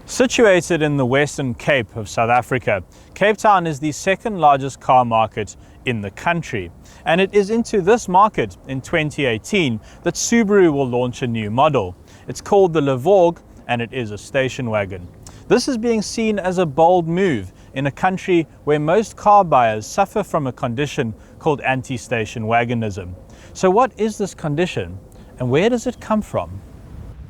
Situated in the Western Cape of South Africa, Cape Town is the second largest car market in the country. And it is into this market in 2018 that Subaru will launch a new model. It's called the Levorg and it is a station wagon. This is being seen as a bold move in a country where most car buyers suffer from a condition called anti-stationwagonism. So what is this condition and where does it come from?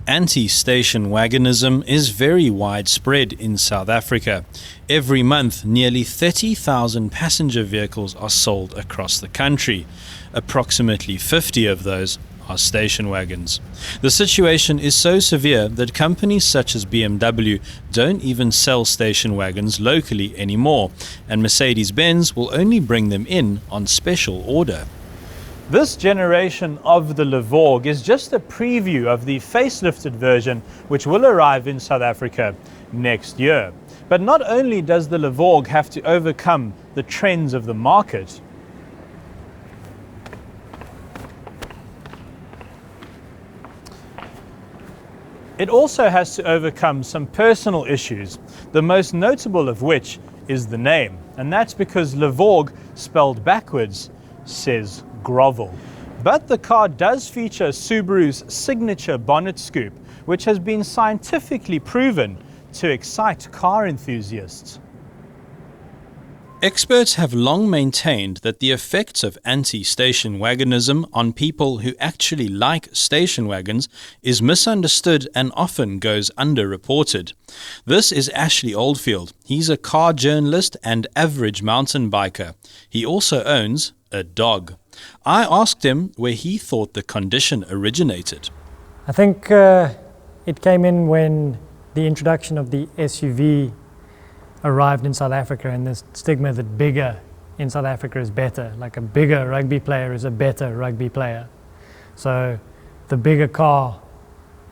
Anti-stationwagonism is very widespread in South Africa. Every month, nearly 30,000 passenger vehicles are sold across the country. Approximately 50 of those are station wagons. The situation is so severe that companies such as BMW don't even sell station wagons locally anymore, and Mercedes-Benz will only bring them in on special order. This generation of the Levorg is just a preview of the facelifted version which will arrive in South Africa next year. But not only does the Levorg have to overcome the trends of the market, it also has to overcome some personal issues, the most notable of which is the name. And that's because Levorg, spelled backwards, says grovel. But the car does feature Subaru's signature bonnet scoop, which has been scientifically proven to excite car enthusiasts. Experts have long maintained that the effects of anti-stationwagonism on people who actually like station wagons is misunderstood and often goes underreported. This is Ashley Oldfield. He's a car journalist and average mountain biker. He also owns a dog. I asked him where he thought the condition originated. I think it came in when the introduction of the SUV arrived in South Africa, and this stigma that bigger in South Africa is better, like a bigger rugby player is a better rugby player. So the bigger car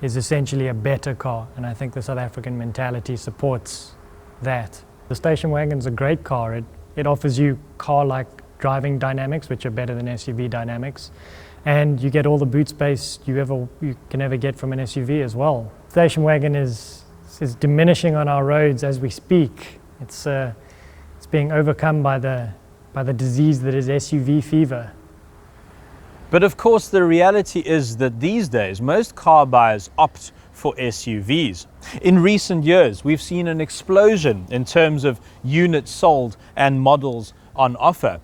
is essentially a better car, and I think the South African mentality supports that. The station wagon's a great car. It offers you car-like driving dynamics, which are better than SUV dynamics, and you get all the boot space you can ever get from an SUV as well. Station wagon is diminishing on our roads as we speak. It's being overcome by the disease that is SUV fever. But of course, the reality is that these days most car buyers opt for SUVs. In recent years, we've seen an explosion in terms of units sold and models on offer.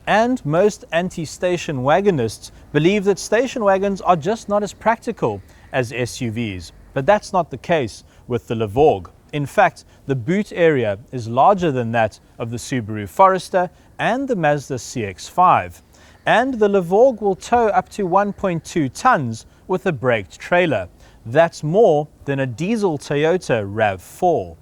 And most anti-station wagonists believe that station wagons are just not as practical as SUVs. But that's not the case with the Levorg. In fact, the boot area is larger than that of the Subaru Forester and the Mazda CX-5. And the Levorg will tow up to 1.2 tons with a braked trailer. That's more than a diesel Toyota RAV4.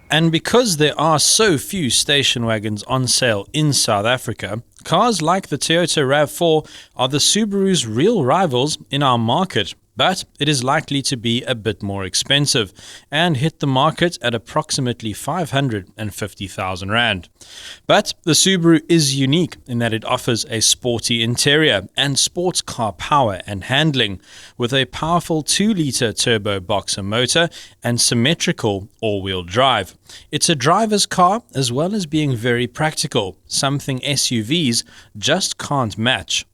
And because there are so few station wagons on sale in South Africa, cars like the Toyota RAV4 are the Subaru's real rivals in our market. But it is likely to be a bit more expensive and hit the market at approximately 550,000 Rand. But the Subaru is unique in that it offers a sporty interior and sports car power and handling with a powerful 2-litre turbo boxer motor and symmetrical all-wheel drive. It's a driver's car as well as being very practical, something SUVs just can't match.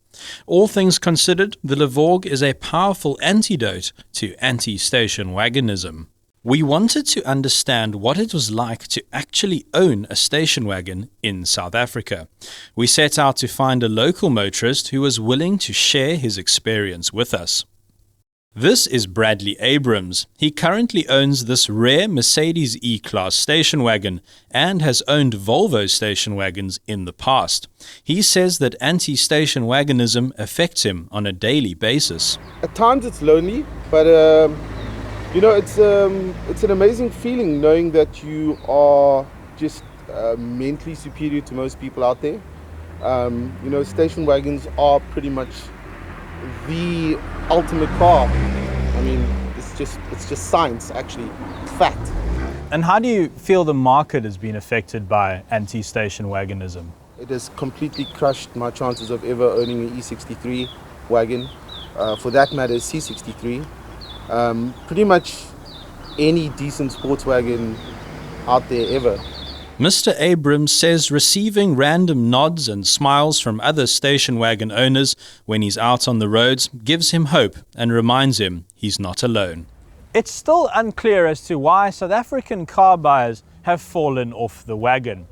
All things considered, the Levorg is a powerful antidote to anti-station wagonism. We wanted to understand what it was like to actually own a station wagon in South Africa. We set out to find a local motorist who was willing to share his experience with us. This is Bradley Abrams. He currently owns this rare Mercedes E-Class station wagon and has owned Volvo station wagons in the past. He says that anti-station wagonism affects him on a daily basis. At times it's lonely, but it's an amazing feeling knowing that you are just mentally superior to most people out there. Station wagons are pretty much the ultimate car. I mean, it's just science, actually. It's fact. And how do you feel the market has been affected by anti-station wagonism? It has completely crushed my chances of ever owning an E63 wagon. For that matter, C63. Pretty much any decent sports wagon out there ever. Mr. Abrams says receiving random nods and smiles from other station wagon owners when he's out on the roads gives him hope and reminds him he's not alone. It's still unclear as to why South African car buyers have fallen off the wagon.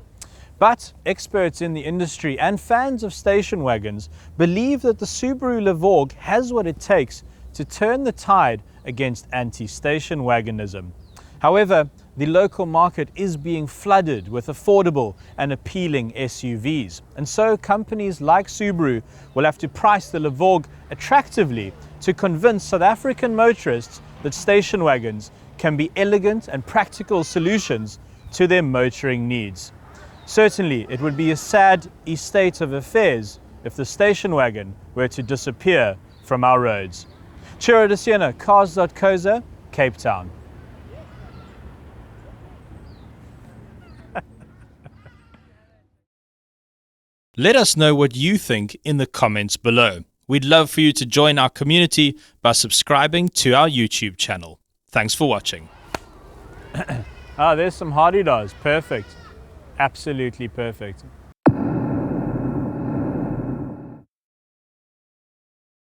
But experts in the industry and fans of station wagons believe that the Subaru Levorg has what it takes to turn the tide against anti-station wagonism. However, the local market is being flooded with affordable and appealing SUVs. And so companies like Subaru will have to price the Levorg attractively to convince South African motorists that station wagons can be elegant and practical solutions to their motoring needs. Certainly, it would be a sad state of affairs if the station wagon were to disappear from our roads. Ciro De Siena, Cars.co.za, Cape Town. Let us know what you think in the comments below. We'd love for you to join our community by subscribing to our YouTube channel. Thanks for watching. There's some Hardy-Dars. Perfect. Absolutely perfect.